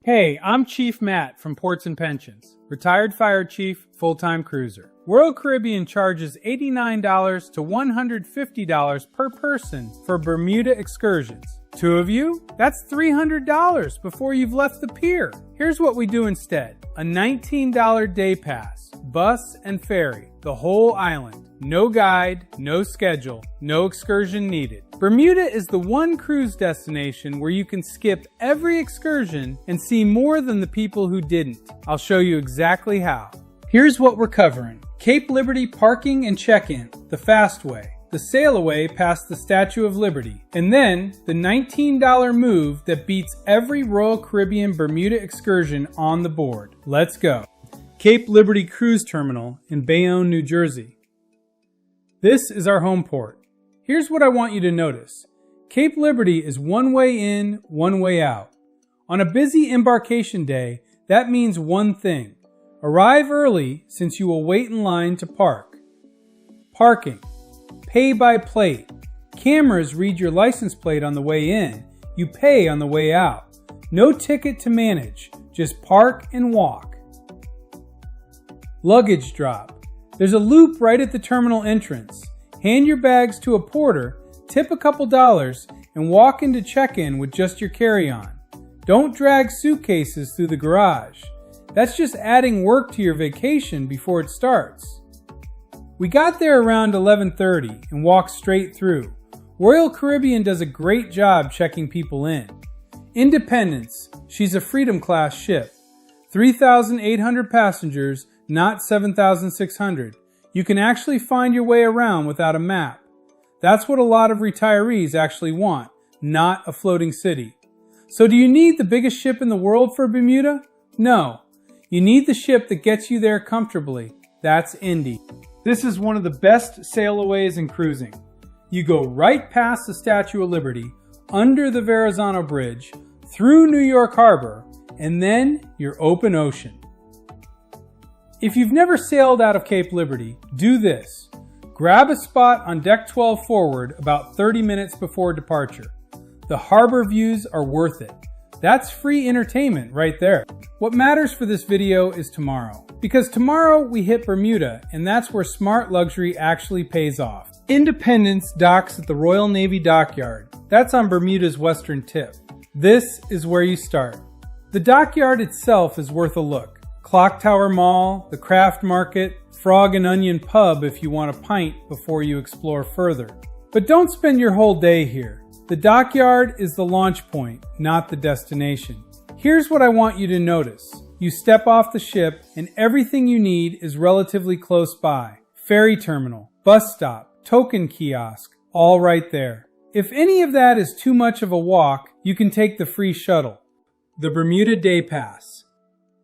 Hey, I'm Chief Matt from Ports and Pensions, retired fire chief, full-time cruiser. Royal Caribbean charges $89 to $150 per person for Bermuda excursions. Two of you? That's $300 before you've left the pier. Here's what we do instead. A $19 day pass, bus and ferry, the whole island. No guide, no schedule, no excursion needed. Bermuda is the one cruise destination where you can skip every excursion and see more than the people who didn't. I'll show you exactly how. Here's what we're covering. Cape Liberty parking and check-in, the fast way. The sail away past the Statue of Liberty. And then the $19 move that beats every Royal Caribbean Bermuda excursion on the board. Let's go. Cape Liberty Cruise Terminal in Bayonne, New Jersey. This is our home port. Here's what I want you to notice. Cape Liberty is one way in, one way out. On a busy embarkation day, that means one thing. Arrive early since you will wait in line to park. Parking. Pay by plate. Cameras read your license plate on the way in. You pay on the way out. No ticket to manage. Just park and walk. Luggage drop. There's a loop right at the terminal entrance. Hand your bags to a porter, tip a couple dollars, and walk into check-in with just your carry-on. Don't drag suitcases through the garage. That's just adding work to your vacation before it starts. We got there around 11:30 and walked straight through. Royal Caribbean does a great job checking people in. Independence. She's a Freedom class ship. 3,800 passengers, not 7,600. You can actually find your way around without a map. That's what a lot of retirees actually want, not a floating city. So do you need the biggest ship in the world for Bermuda? No. You need the ship that gets you there comfortably. That's Indy. This is one of the best sailaways in cruising. You go right past the Statue of Liberty, under the Verrazano Bridge, through New York Harbor, and then you're open ocean. If you've never sailed out of Cape Liberty, do this. Grab a spot on deck 12 forward about 30 minutes before departure. The harbor views are worth it. That's free entertainment right there. What matters for this video is tomorrow. Because tomorrow we hit Bermuda, and that's where smart luxury actually pays off. Independence docks at the Royal Navy Dockyard. That's on Bermuda's western tip. This is where you start. The dockyard itself is worth a look. Clock Tower Mall, the Craft Market, Frog and Onion Pub if you want a pint before you explore further. But don't spend your whole day here. The dockyard is the launch point, not the destination. Here's what I want you to notice. You step off the ship and everything you need is relatively close by. Ferry terminal, bus stop, token kiosk, all right there. If any of that is too much of a walk, you can take the free shuttle. The Bermuda Day Pass.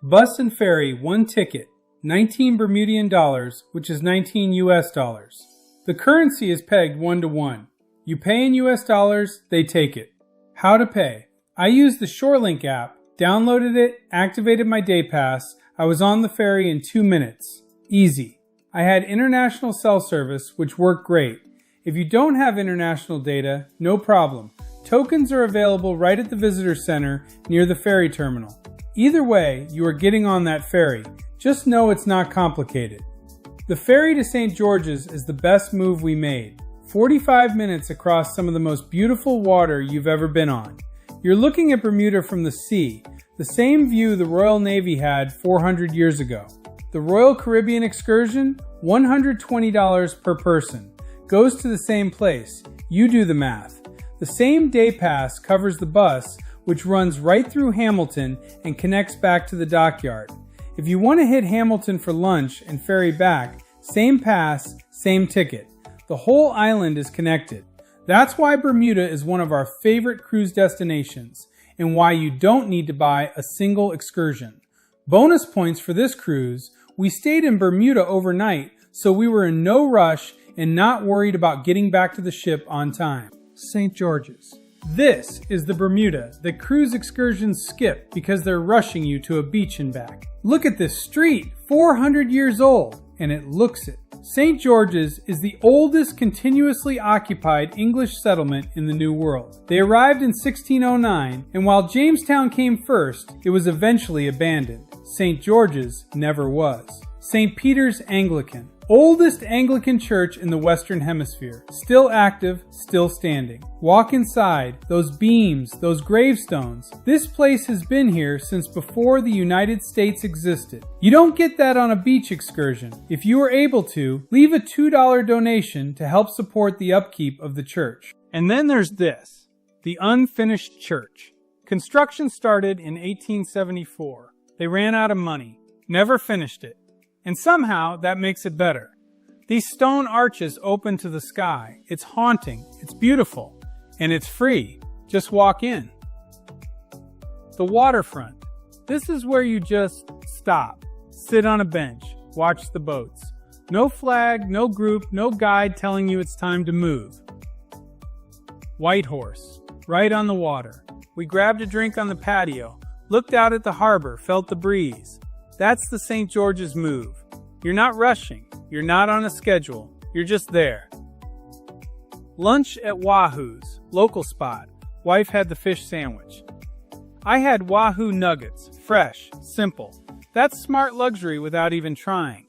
Bus and ferry, one ticket, 19 Bermudian dollars, which is 19 US dollars. The currency is pegged 1-to-1. You pay in US dollars, they take it. How to pay? I used the ShoreLink app, downloaded it, activated my day pass. I was on the ferry in 2 minutes. Easy. I had international cell service, which worked great. If you don't have international data, no problem. Tokens are available right at the visitor center near the ferry terminal. Either way, you are getting on that ferry. Just know it's not complicated. The ferry to St. George's is the best move we made. 45 minutes across some of the most beautiful water you've ever been on. You're looking at Bermuda from the sea, the same view the Royal Navy had 400 years ago. The Royal Caribbean excursion, $120 per person. Goes to the same place. You do the math. The same day pass covers the bus, which runs right through Hamilton and connects back to the dockyard. If you want to hit Hamilton for lunch and ferry back, same pass, same ticket. The whole island is connected. That's why Bermuda is one of our favorite cruise destinations and why you don't need to buy a single excursion. Bonus points for this cruise, we stayed in Bermuda overnight, so we were in no rush and not worried about getting back to the ship on time. St. George's. This is the Bermuda that cruise excursions skip because they're rushing you to a beach and back. Look at this street, 400 years old, and it looks it. St. George's is the oldest continuously occupied English settlement in the New World. They arrived in 1609, and while Jamestown came first, it was eventually abandoned. St. George's never was. St. Peter's Anglican. Oldest Anglican church in the Western Hemisphere. Still active, still standing. Walk inside, those beams, those gravestones. This place has been here since before the United States existed. You don't get that on a beach excursion. If you are able to, leave a $2 donation to help support the upkeep of the church. And then there's this, the unfinished church. Construction started in 1874. They ran out of money, never finished it. And somehow that makes it better. These stone arches open to the sky. It's haunting, it's beautiful, and it's free. Just walk in. The waterfront. This is where you just stop, sit on a bench, watch the boats. No flag, no group, no guide telling you it's time to move. White Horse, right on the water. We grabbed a drink on the patio, looked out at the harbor, felt the breeze. That's the St. George's move. You're not rushing. You're not on a schedule. You're just there. Lunch at Wahoo's, local spot. Wife had the fish sandwich. I had Wahoo nuggets, fresh, simple. That's smart luxury without even trying.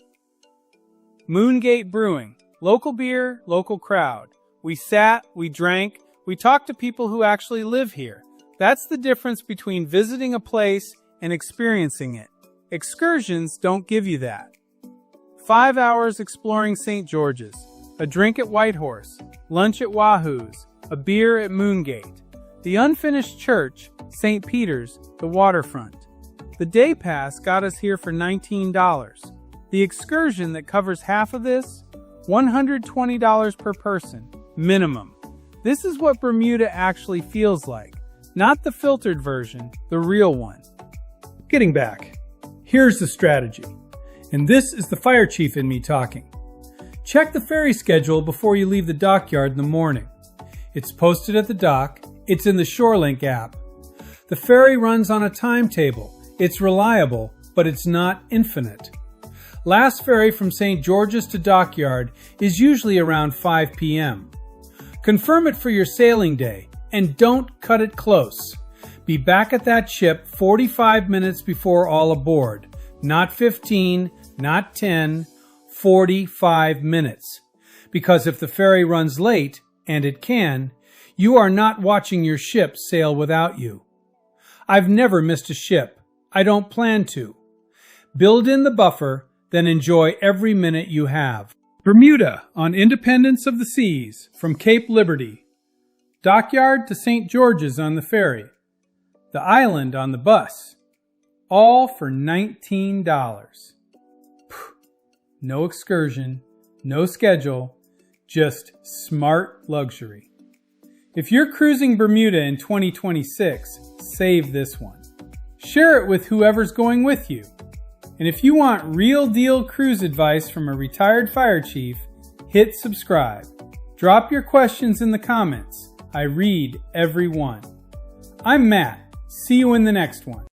Moongate Brewing, local beer, local crowd. We sat, we drank, we talked to people who actually live here. That's the difference between visiting a place and experiencing it. Excursions don't give you that. 5 hours exploring St. George's, a drink at White Horse, lunch at Wahoo's, a beer at Moongate, the unfinished church, St. Peter's, the waterfront. The day pass got us here for $19. The excursion that covers half of this, $120 per person, minimum. This is what Bermuda actually feels like, not the filtered version, the real one. Getting back. Here's the strategy, and this is the fire chief in me talking. Check the ferry schedule before you leave the dockyard in the morning. It's posted at the dock. It's in the ShoreLink app. The ferry runs on a timetable. It's reliable, but it's not infinite. Last ferry from St. George's to Dockyard is usually around 5 p.m. Confirm it for your sailing day, and don't cut it close. Be back at that ship 45 minutes before all aboard. Not 15, not 10, 45 minutes. Because if the ferry runs late, and it can, you are not watching your ship sail without you. I've never missed a ship. I don't plan to. Build in the buffer, then enjoy every minute you have. Bermuda on Independence of the Seas from Cape Liberty. Dockyard to St. George's on the ferry. The island on the bus. All for $19. No excursion, no schedule, just smart luxury. If you're cruising Bermuda in 2026, save this one. Share it with whoever's going with you. And if you want real deal cruise advice from a retired fire chief, hit subscribe. Drop your questions in the comments. I read every one. I'm Matt. See you in the next one.